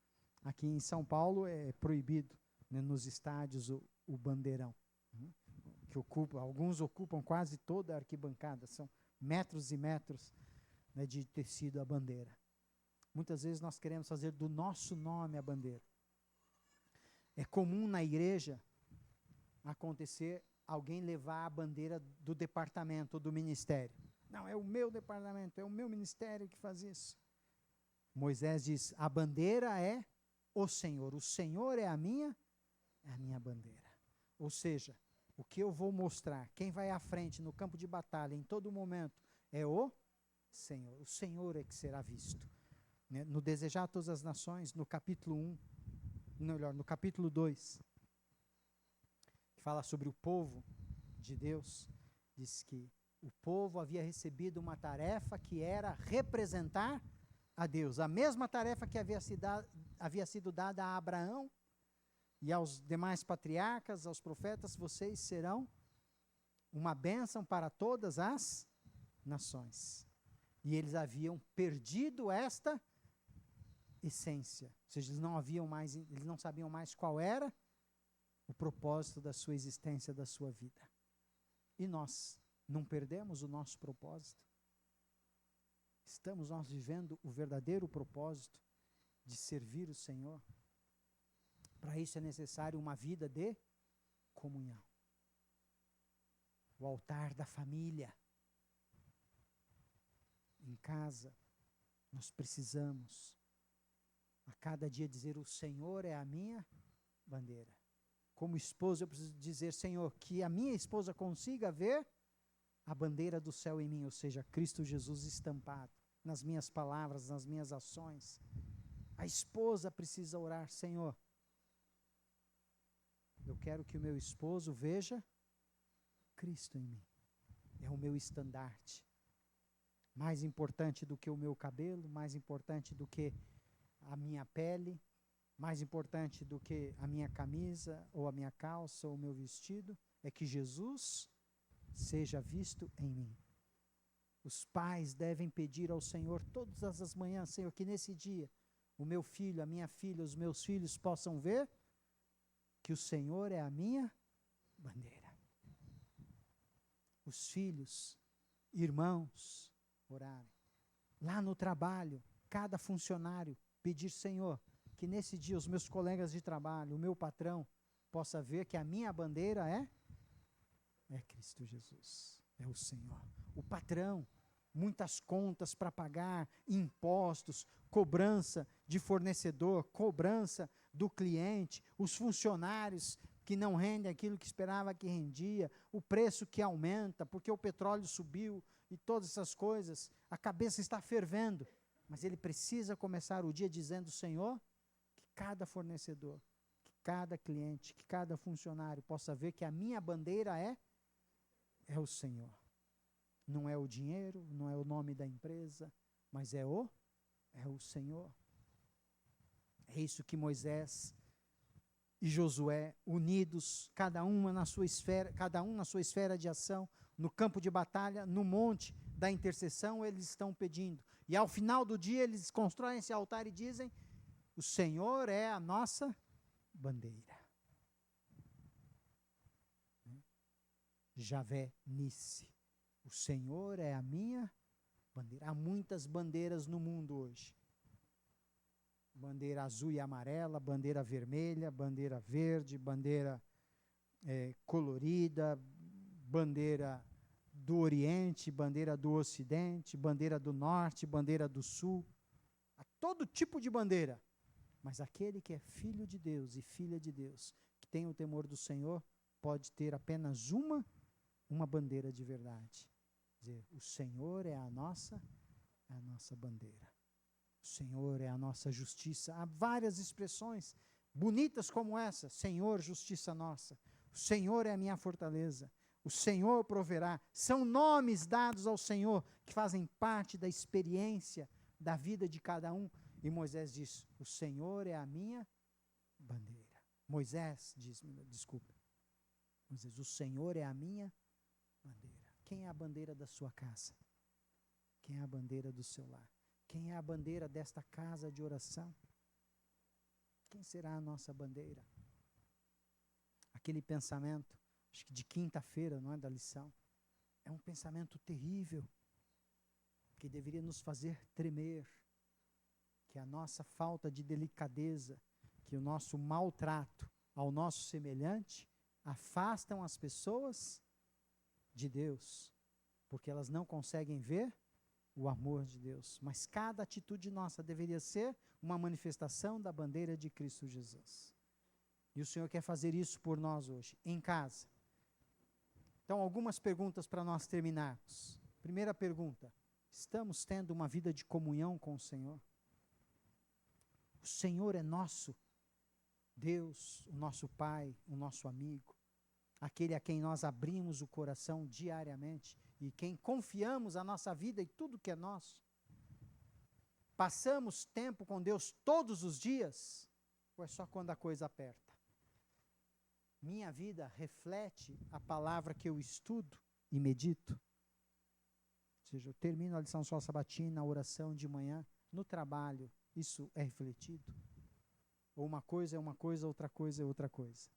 Aqui em São Paulo é proibido, né, nos estádios o bandeirão. Que alguns ocupam quase toda a arquibancada, são metros e metros, né, de tecido a bandeira. Muitas vezes nós queremos fazer do nosso nome a bandeira. É comum na igreja acontecer alguém levar a bandeira do departamento ou do ministério. Não, é o meu departamento, é o meu ministério que faz isso. Moisés diz, a bandeira é o Senhor é a minha bandeira. Ou seja, o que eu vou mostrar, quem vai à frente no campo de batalha em todo momento é o Senhor. O Senhor é que será visto. Né? No Desejar Todas as Nações, no capítulo 2, que fala sobre o povo de Deus, diz que o povo havia recebido uma tarefa que era representar a Deus. A mesma tarefa que havia sido dada a Abraão e aos demais patriarcas, aos profetas, vocês serão uma bênção para todas as nações. E eles haviam perdido esta essência. Ou seja, eles não sabiam mais qual era o propósito da sua existência, da sua vida. E nós não perdemos o nosso propósito? Estamos nós vivendo o verdadeiro propósito de servir o Senhor? Para isso é necessário uma vida de comunhão. O altar da família. em casa, nós precisamos a cada dia dizer: o Senhor é a minha bandeira. Como esposo, eu preciso dizer: Senhor, que a minha esposa consiga ver a bandeira do céu em mim, ou seja, Cristo Jesus estampado nas minhas palavras, nas minhas ações. A esposa precisa orar: Senhor, eu quero que o meu esposo veja Cristo em mim. É o meu estandarte. Mais importante do que o meu cabelo, mais importante do que a minha pele, mais importante do que a minha camisa, ou a minha calça, ou o meu vestido, é que Jesus seja visto em mim. Os pais devem pedir ao Senhor todas as manhãs: Senhor, que nesse dia o meu filho, a minha filha, os meus filhos possam ver que o Senhor é a minha bandeira. Os filhos, irmãos, orarem. Lá no trabalho, cada funcionário pedir: Senhor, que nesse dia os meus colegas de trabalho, o meu patrão, possa ver que a minha bandeira é Cristo Jesus, é o Senhor. O patrão, muitas contas para pagar, impostos, cobrança de fornecedor, cobrança do cliente, os funcionários que não rendem aquilo que esperava que rendia, o preço que aumenta, porque o petróleo subiu e todas essas coisas, a cabeça está fervendo, mas ele precisa começar o dia dizendo: Senhor, que cada fornecedor, que cada cliente, que cada funcionário possa ver que a minha bandeira é o Senhor. Não é o dinheiro, não é o nome da empresa, mas é o Senhor. É isso que Moisés e Josué, unidos, cada um na sua esfera de ação, no campo de batalha, no monte da intercessão, eles estão pedindo. E ao final do dia eles constroem esse altar e dizem: o Senhor é a nossa bandeira. Javé Nissi. O Senhor é a minha bandeira. Há muitas bandeiras no mundo hoje. Bandeira azul e amarela, bandeira vermelha, bandeira verde, bandeira colorida, bandeira do Oriente, bandeira do Ocidente, bandeira do Norte, bandeira do Sul. Há todo tipo de bandeira. Mas aquele que é filho de Deus e filha de Deus, que tem o temor do Senhor, pode ter apenas uma bandeira de verdade. Dizer: o Senhor é a nossa bandeira. O Senhor é a nossa justiça. Há várias expressões bonitas como essa: Senhor, justiça nossa. O Senhor é a minha fortaleza. O Senhor proverá. São nomes dados ao Senhor que fazem parte da experiência da vida de cada um. E Moisés diz: o Senhor é a minha bandeira. Moisés diz, desculpa. Moisés: o Senhor é a minha bandeira. Quem é a bandeira da sua casa? Quem é a bandeira do seu lar? Quem é a bandeira desta casa de oração? Quem será a nossa bandeira? Aquele pensamento, acho que de quinta-feira, não é, da lição, é um pensamento terrível, que deveria nos fazer tremer, que a nossa falta de delicadeza, que o nosso maltrato ao nosso semelhante afastam as pessoas de Deus, porque elas não conseguem ver o amor de Deus. Mas cada atitude nossa deveria ser uma manifestação da bandeira de Cristo Jesus. E o Senhor quer fazer isso por nós hoje, em casa. Então, algumas perguntas para nós terminarmos. Primeira pergunta: estamos tendo uma vida de comunhão com o Senhor? O Senhor é nosso Deus, o nosso Pai, o nosso amigo, aquele a quem nós abrimos o coração diariamente e quem confiamos a nossa vida e tudo que é nosso. Passamos tempo com Deus todos os dias, ou é só quando a coisa aperta? Minha vida reflete a palavra que eu estudo e medito? Ou seja, eu termino a lição só sabatina, a oração de manhã, no trabalho, isso é refletido? Ou uma coisa é uma coisa, outra coisa é outra coisa?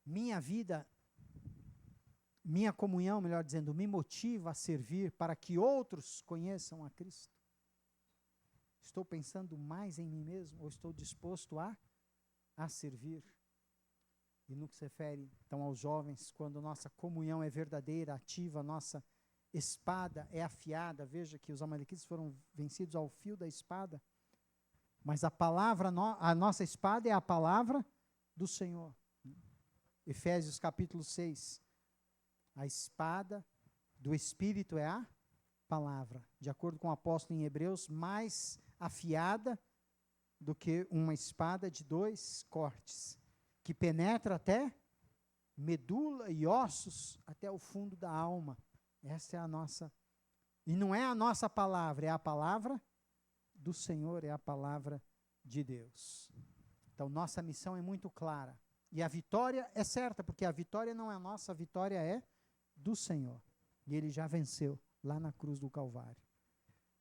Minha vida, minha comunhão, melhor dizendo, me motiva a servir para que outros conheçam a Cristo? Estou pensando mais em mim mesmo ou estou disposto a servir? E no que se refere, então, aos jovens, quando nossa comunhão é verdadeira, ativa, nossa espada é afiada. Veja que os amalequitas foram vencidos ao fio da espada, mas a nossa espada é a palavra do Senhor. Efésios capítulo 6. A espada do Espírito é a palavra. De acordo com o apóstolo em Hebreus, mais afiada do que uma espada de 2 cortes, que penetra até medula e ossos, até o fundo da alma. Essa é a nossa. E não é a nossa palavra, é a palavra do Senhor, é a palavra de Deus. Então, nossa missão é muito clara. E a vitória é certa, porque a vitória não é nossa, a vitória é do Senhor. E Ele já venceu lá na cruz do Calvário.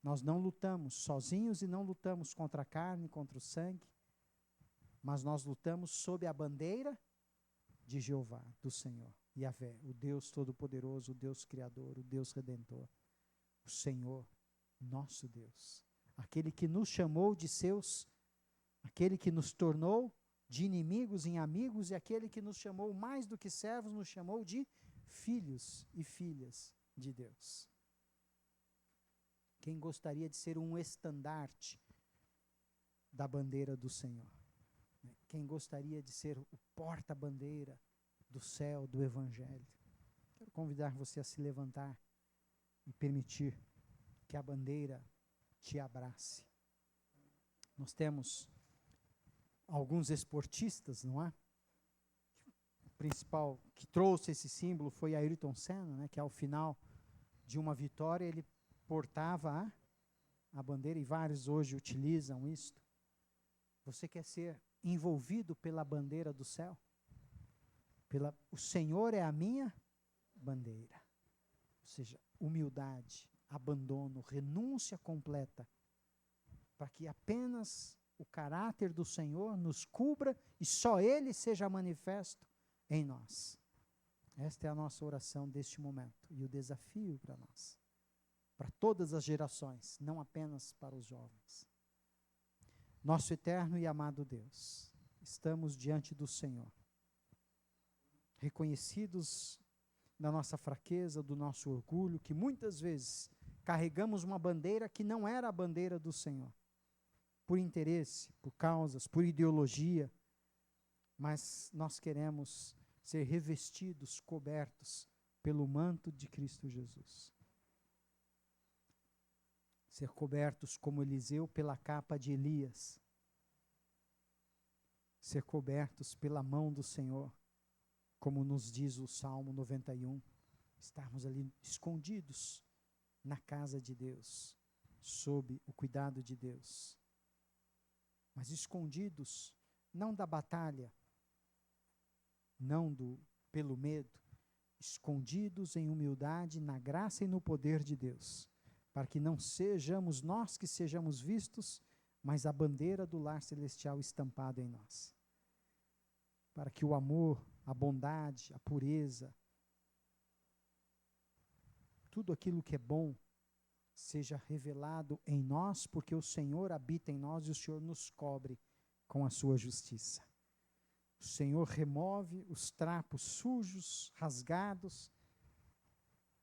Nós não lutamos sozinhos e não lutamos contra a carne, contra o sangue, mas nós lutamos sob a bandeira de Jeová, do Senhor, Yahvé, o Deus Todo-Poderoso, o Deus Criador, o Deus Redentor, o Senhor, nosso Deus, aquele que nos chamou de seus, aquele que nos tornou de inimigos em amigos e aquele que nos chamou mais do que servos, nos chamou de filhos e filhas de Deus. Quem gostaria de ser um estandarte da bandeira do Senhor? Quem gostaria de ser o porta-bandeira do céu, do Evangelho? Quero convidar você a se levantar e permitir que a bandeira te abrace. Nós temos alguns esportistas, não é? O principal que trouxe esse símbolo foi Ayrton Senna, né, que ao final de uma vitória ele portava a bandeira, e vários hoje utilizam isto. Você quer ser envolvido pela bandeira do céu? O Senhor é a minha bandeira. Ou seja, humildade, abandono, renúncia completa, para que apenas o caráter do Senhor nos cubra e só Ele seja manifesto em nós. Esta é a nossa oração deste momento e o desafio para nós, para todas as gerações, não apenas para os jovens. Nosso eterno e amado Deus, estamos diante do Senhor, reconhecidos da nossa fraqueza, do nosso orgulho, que muitas vezes carregamos uma bandeira que não era a bandeira do Senhor, por interesse, por causas, por ideologia, mas nós queremos ser revestidos, cobertos pelo manto de Cristo Jesus. Ser cobertos como Eliseu pela capa de Elias. Ser cobertos pela mão do Senhor, como nos diz o Salmo 91. Estarmos ali escondidos na casa de Deus, sob o cuidado de Deus. Mas escondidos não da batalha, não pelo medo, escondidos em humildade, na graça e no poder de Deus, para que não sejamos nós que sejamos vistos, mas a bandeira do lar celestial estampada em nós. Para que o amor, a bondade, a pureza, tudo aquilo que é bom, seja revelado em nós, porque o Senhor habita em nós e o Senhor nos cobre com a sua justiça. O Senhor remove os trapos sujos, rasgados,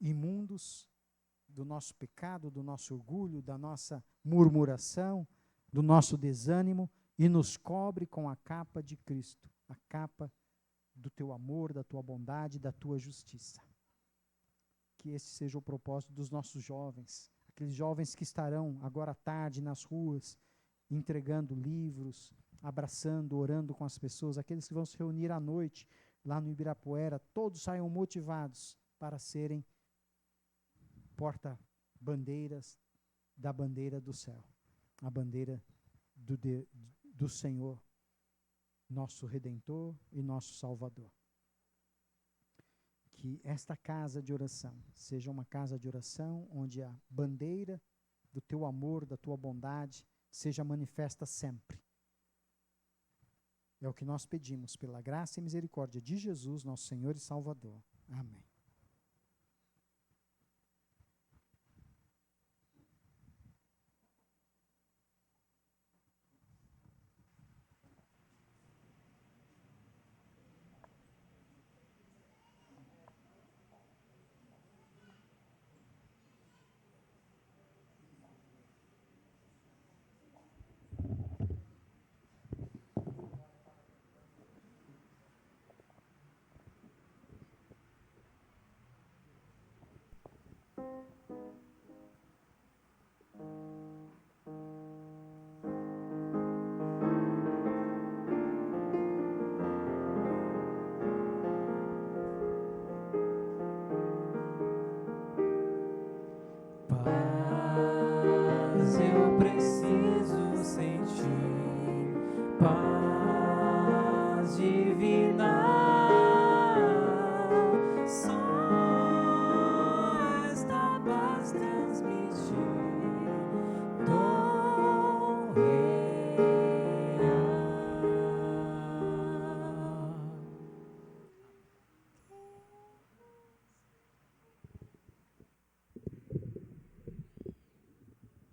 imundos do nosso pecado, do nosso orgulho, da nossa murmuração, do nosso desânimo e nos cobre com a capa de Cristo, a capa do teu amor, da tua bondade, da tua justiça. Que esse seja o propósito dos nossos jovens, aqueles jovens que estarão agora à tarde nas ruas, entregando livros, abraçando, orando com as pessoas, aqueles que vão se reunir à noite lá no Ibirapuera, todos saiam motivados para serem porta-bandeiras da bandeira do céu, a bandeira do Senhor, nosso Redentor e nosso Salvador. Que esta casa de oração seja uma casa de oração onde a bandeira do teu amor, da tua bondade, seja manifesta sempre. É o que nós pedimos pela graça e misericórdia de Jesus, nosso Senhor e Salvador. Amém. está.